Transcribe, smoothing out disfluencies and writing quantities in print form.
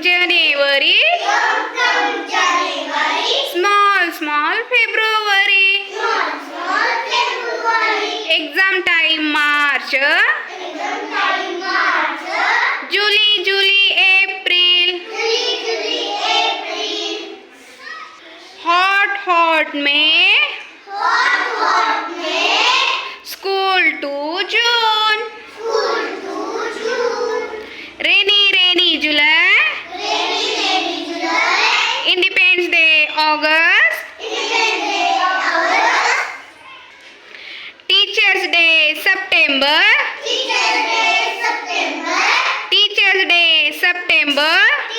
January. Small February. Exam time March. July April. Hot May. School to June. Rainy July. Independence Day August. Teachers Day September.